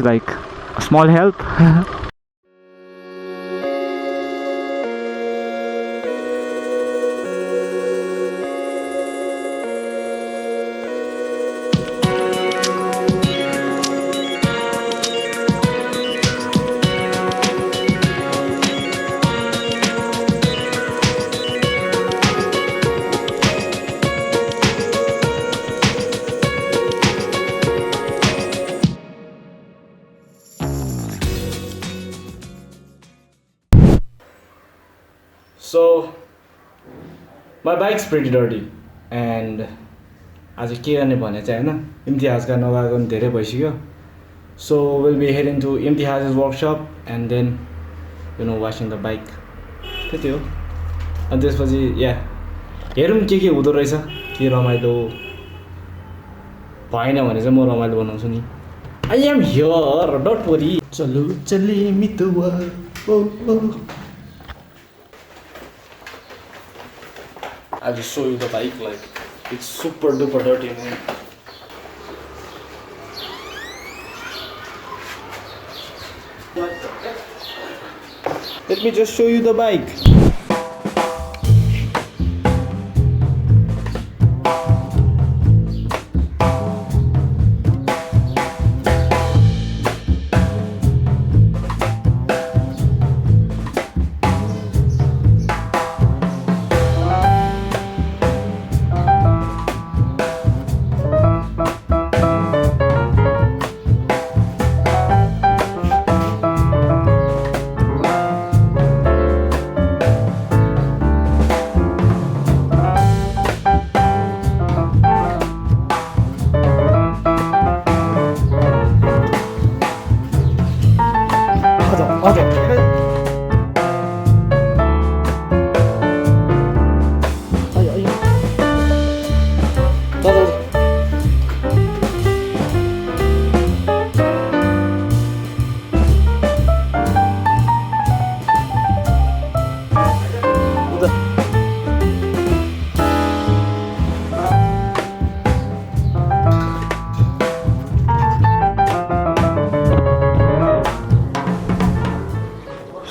like a small help. So my bike's pretty dirty and आज के गर्ने भने चाहिँ हैन इम्तिहाजका नगएको नि धेरै भइसक्यो. So we'll be heading to Imtihaz's workshop and then washing the bike. त्यति हो. अनि त्यसपछि हेरौँ के हुँदो रहेछ, के रमाइलो भएन भने चाहिँ म रमाइलो बनाउँछु नि. I am here, don't worry. चलो चले मितुवा. I'll just show you the bike, like it's super duper dirty, man. What the heck? Let me just show you the bike.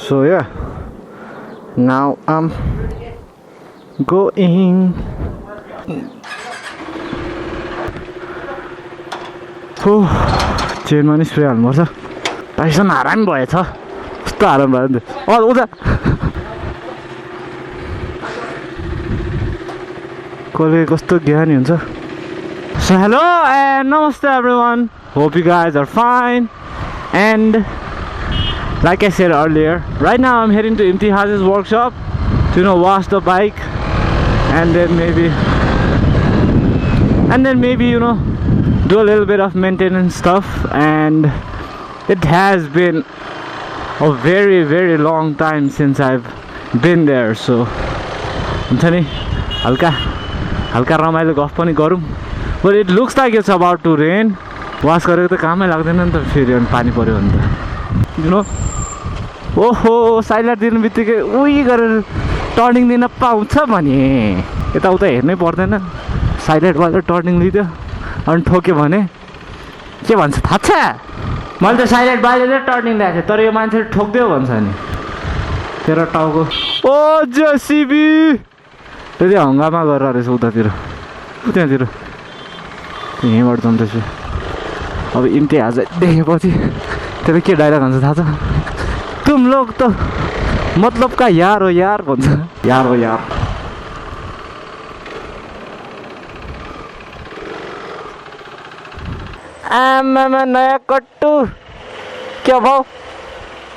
So yeah, now I'm going. चेनमा नि spray हाल्नुपर्छ. पाइसन आराम भएछ. कस्तो आराम भयो नि त. उता कसले कस्तो ज्ञानी हुन्छ. So hello and namaste everyone. Hope you guys are fine. And like I said earlier, right now I'm heading to Imtihaz's workshop to wash the bike and then maybe do a little bit of maintenance stuff. And it has been a very very long time since I've been there, so हुन्छ नि हल्का रमाइलो गफ पनि गरौँ. But it looks like it's about to rain. वास गरेको त कामै लाग्दैन नि त फेरि अनि पानी पर्यो भने त ओहो साइलेन्ट दिनु बित्तिकै उही गरेर टर्निङ दिन पाउँछ भने यताउता हेर्नै पर्दैन. साइलेन्ट भएर टर्निङ लिदियो अनि ठोक्यो भने के भन्छ थाहा छ. मैले त साइलेन्ट बालेर टर्निङ ल्याएको थिएँ तर यो मान्छेले ठोक्दियो भन्छ नि तेरो टाउको. ओ जेसिबी त्यति हङ्गामा गरेर रहेछ उतातिर त्यहाँतिर यहीँबाट जाँदैछु. अब इम्तिहाज देखेपछि त्यसले के डाइलग भन्छ थाहा छ. तुम लोग तो मतलब का यार हो यार भन्छ. यार हो यार. आमामा नयाँ कट्टु क्या भाउ.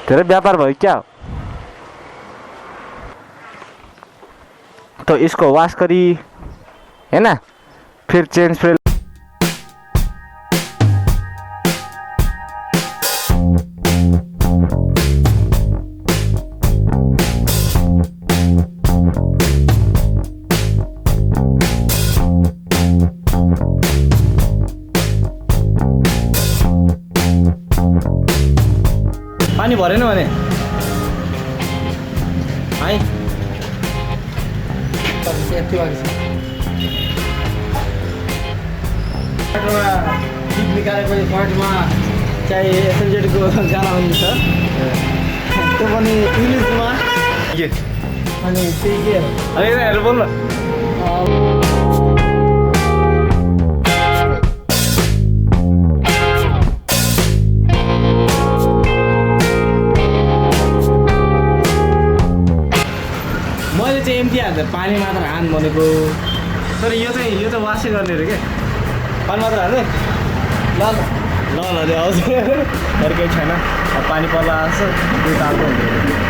धेरै व्यापार भयो क्या. तो इसको वाश करी है ना, फिर चेन स्प्रे. पानी भरेन भने है यति बाँकी छ. बाटोमा गीत निकालेपछि पॉइन्टमा चाहिँ एसएमजेडको गाना हुन्छ त्यो पनि इङ्ग्लिसमा के अनि त्यही के हेर बोल न मैले चाहिँ इम्तिहाज पानी मात्र हान भनेको तर यो चाहिँ वासै गर्ने रे के पानी मात्र हाल्ने ल ल त्यो आउँछ अरू केही छैन पानी पर्ला आउँछ दुई तालको हुन्छ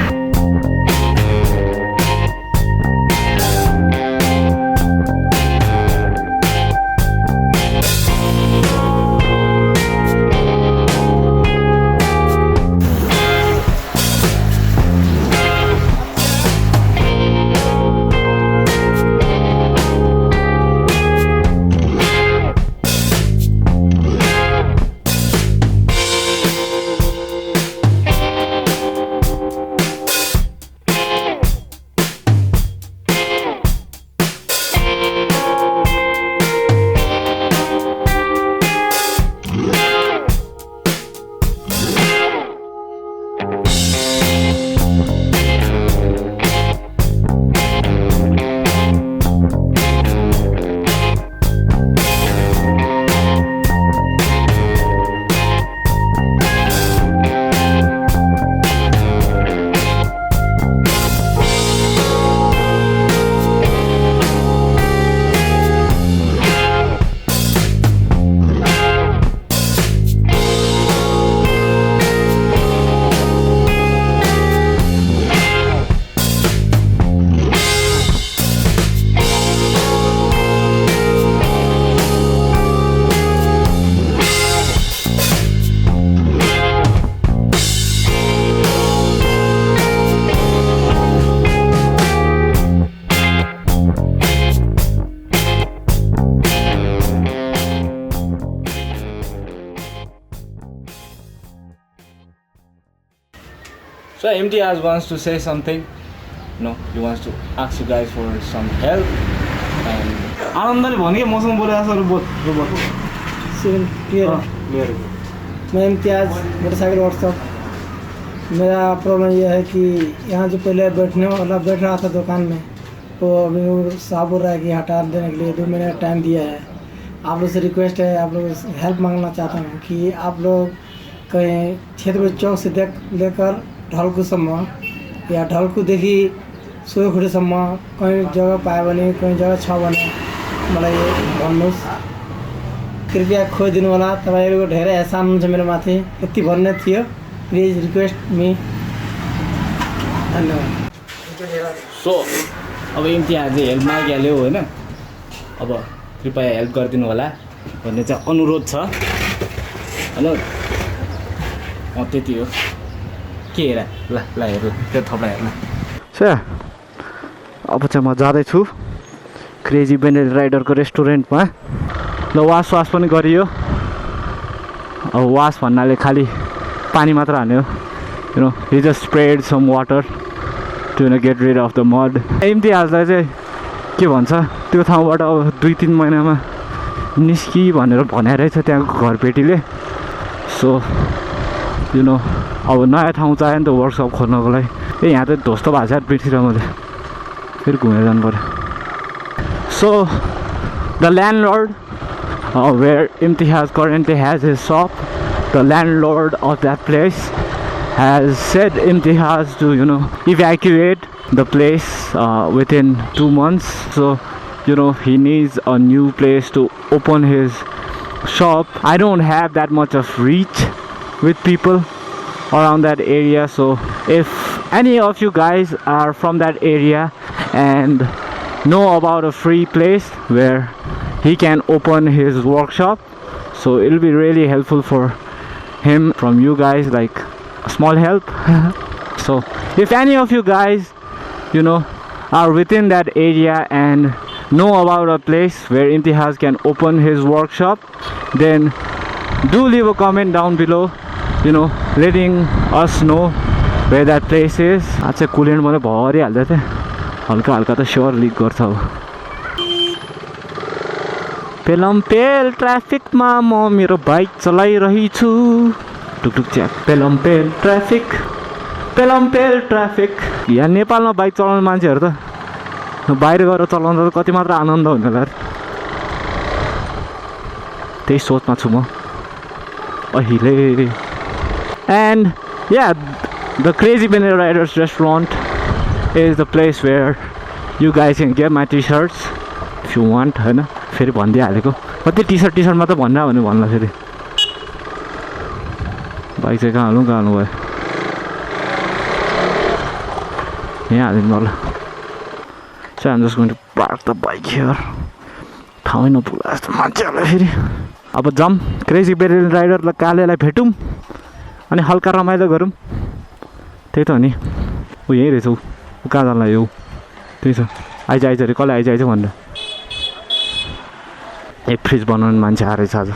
So Imtihaz wants to say something. No, he wants to ask you guys for some help. And आनन्दले भन्यो कि मसँग बोले जस्तो बोल मैं इम्तिहाज मोटरसाइकिल वर्कशॉप। मेरा प्रॉब्लम यह है कि यहाँ जो पहले बैठने वाला बैठ रहा था दुकान में वो अभी वो साहब बोल रहा है कि हटा देने के लिए 2 महीने का टाइम दिया है। आप लोग से रिक्वेस्ट है, आप लोग हेल्प मांगना चाहता हूँ कि आप लोग कहीं क्षेत्र चौक से लेकर ढलकुसम्म या ढलकुदेखि सोखुटेसम्म कहीँ जग्गा पायो भने कहीँ जग्गा छ भने मलाई भन्नुहोस्। कृपया खोजिदिनु होला। तपाईँहरूको धेरै एहसान हुन्छ मेरो माथि। यति भन्ने थियो। Please request me. धन्यवाद। सो अब इम्तिहाजले हेल्प मागिहाल्यो होइन, अब कृपया हेल्प गरिदिनु होला भन्ने चाहिँ अनुरोध छ होइन। त्यति हो। के हेर ल हेर त्यो थप्ला हेर्न अब चाहिँ म जाँदैछु क्रेजी बेनेट राइडरको रेस्टुरेन्टमा। ल वास पनि गरियो। अब वास भन्नाले खालि पानी मात्र हाल्यो। You know he just spread some water to get rid of the mud. इम्तिहाजलाई चाहिँ के भन्छ त्यो ठाउँबाट अब 2-3 महिनामा निस्कि भनेर भनेर रहेछ त्यहाँको घरपेटीले। सो यु नो अब नयाँ ठाउँ चाहियो नि त वर्कसप खोल्नको लागि। यहाँ त ध्वस्त भएको छ पिठतिर मैले फेरि घुमेर जानु पऱ्यो। So the landlord where Imtihaz currently has his shop, the landlord of that place has said Imtihaz to evacuate the place within 2 months. So he needs a new place to open his shop. I don't have that much of reach with people around that area, so if any of you guys are from that area and know about a free place where he can open his workshop, so it'll be really helpful for him from you guys, like a small help. So if any of you guys are within that area and know about a place where Imtihaz can open his workshop, then do leave a comment down below, letting us know where that place is. अच्छा coolant मैले भरि हाल्दै थिएँ, हल्का हल्का त sure leak गर्छ। अब पेलमपेल ट्राफिकमा म मेरो बाइक चलाइरहेछु। टुकटुक च्याक पेलम्पेल ट्राफिक यहाँ नेपालमा बाइक चलाउने मान्छेहरू त बाहिर गएर चलाउँदा त कति मात्र आनन्द हुन्छ होला त्यही सोचमा छु म अहिले and yeah the crazy Beni riders restaurant is the place where you guys can get my T shirts if you want होइन फेरि भनिदिइहालेको कति टी सर्ट मात्र भन्नु भन्ला फेरि बाइक चाहिँ कहाँ हाल्नु भयो यहाँ हालिदिनु होला so I'm just going to park the bike here ठाउँै नपुग्ला जस्तो मान्छेहरूलाई फेरि अब जाऊँ क्रेजी बेनी राइडरलाई कालेलाई भेटौँ अनि हल्का रमाइलो गरौँ त्यही त हो नि ऊ यहीँ रहेछ ऊ कहाँ जान्ला यो त्यही छ आइज अरे कसले आइज भनेर ए फ्रिज बनाउने मान्छे आएर छ आज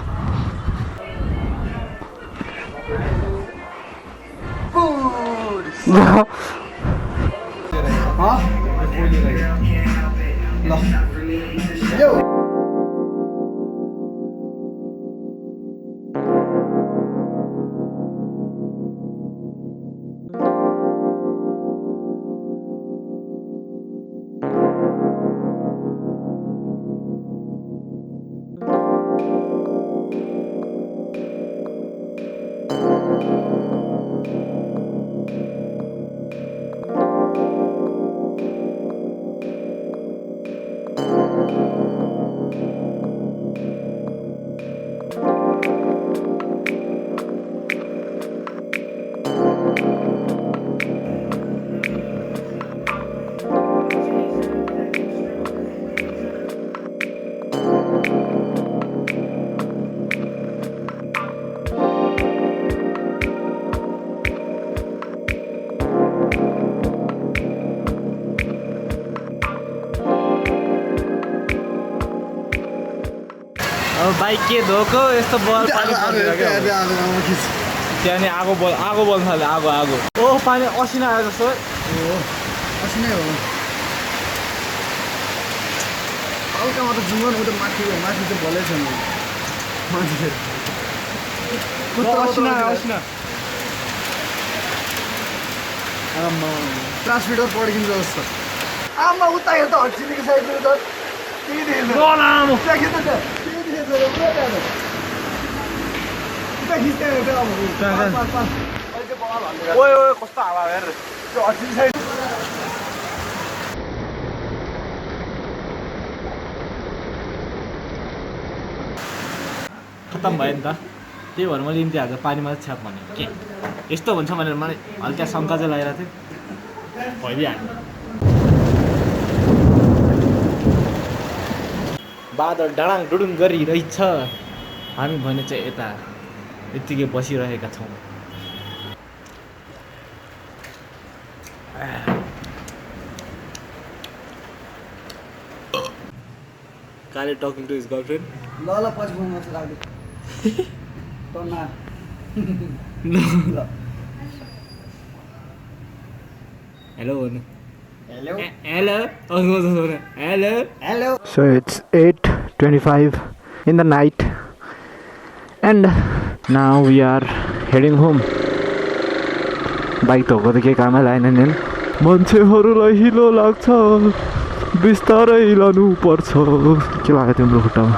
अब बाइक के धोको यस्तो बल पानी त्यहाँनिर आगो बल्न थाल्यो आगो ओ पानी असिना आयो जस्तो असिनै हो हल्का मात्र जुङ्गन उता माथि चाहिँ भलै छ असिना ट्रान्समिटर पड्किन्छ जस्तो आमा उता हेर्दा हट्सिनेको साइडले त त्यही देख्छ ओए कस्तो हावा हेर त्यो हट्सिने साइड खत्तम भयो नि त त्यही भएर मैले इम्तिहाज पानीमा छ्याप भने के यस्तो हुन्छ भनेर मलाई हल्का शङ्का चाहिँ लगाइरहेको थिएँ भइदिइहाल्यो बादल डाँडाङ डुडुङ गरिरहेछ हामी भने चाहिँ यता यत्तिकै बसिरहेका छौँ काले टकिङ टु हिज गर्लफ्रेन्ड ल पछि फोन गर्छु राख्दै हेलो भन्नु hello hello so it's 8:25 in the night and now we are heading home bike धोको त केही कामै लागेन नि मान्छेहरूलाई हिलो लाग्छ बिस्तारै लानु पर्छ के लाग्यो तिम्रो खुट्टामा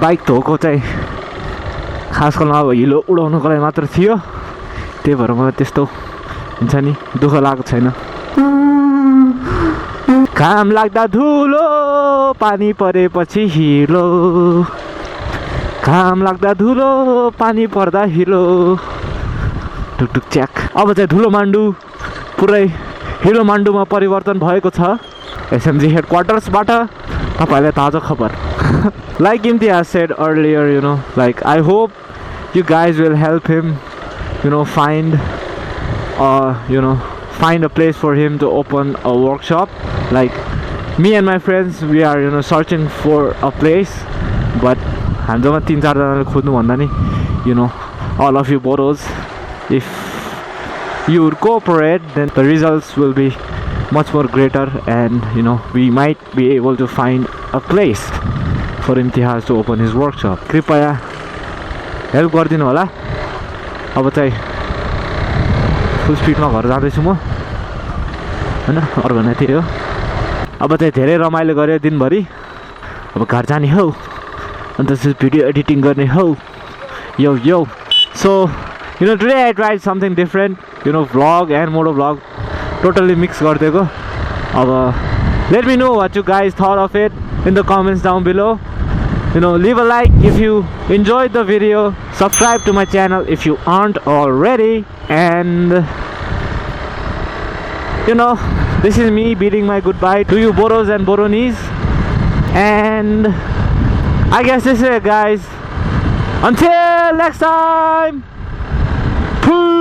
बाइक धोको चाहिँ खासको अब हिलो उडाउनुको लागि मात्र थियो त्यही भएर मलाई त्यस्तो हुन्छ नि दुःख लागेको छैन घाम लाग्दा धुलो पानी परेपछि हिलो घाम लाग्दा धुलो पानी पर्दा हिलो टुकटुक च्याक अब चाहिँ धुलो माण्डु पुरै हिलो माण्डुमा परिवर्तन भएको छ एसएमजी हेडक्वार्टर्सबाट तपाईँलाई ताजा खबर like Imtihaz said earlier, you know, like I hope you guys will help him, you know, find a place for him to open a workshop. Like me and my friends, we are, you know, searching for a place, but handoma 3-4 janaले खोज्नु भन्दा नि, you know, all of you boros, if you would cooperate, then the results will be much more greater, and you know, we might be able to find a place for Imtihaz to open his workshop. कृपया help गरिदिनु होला अब चाहिँ फुल स्पिडमा घर जाँदैछु म हैन अरु भने त्यही हो अब चाहिँ धेरै रमाइलो गऱ्यो दिनभरि अब घर जाने हो and this is video editing गर्ने हो yo so today I tried something different vlog and moto vlog totally mix गरिदिएको अब let me know what you guys thought of it in the comments down below leave a like if you enjoyed the video, subscribe to my channel if you aren't already, and this is me bidding my goodbye to you Boros and Boronis, and I guess this is it guys, until next time, peace.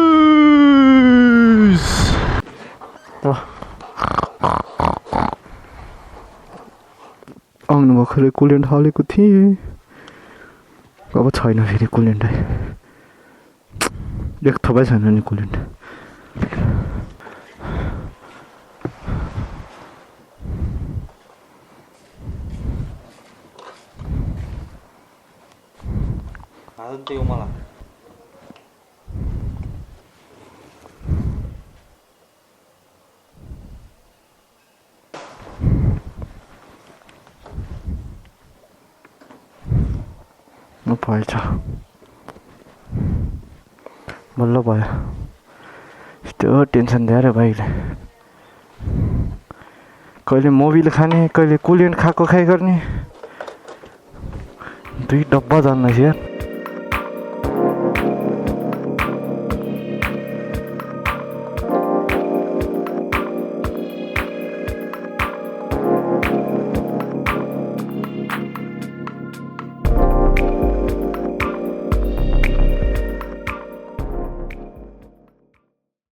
आउनु भर्खरै coolant हालेको थिएँ अब छैन फेरि coolant एक थोपै छैन नि कुलेन्ट भएछ बल्ल भयो यस्तो टेन्सन दिएर भाइले कहिले मोबिल खाने कहिले कुलेन्ट खाएको खाइ गर्ने 2 डब्बा जान्न यार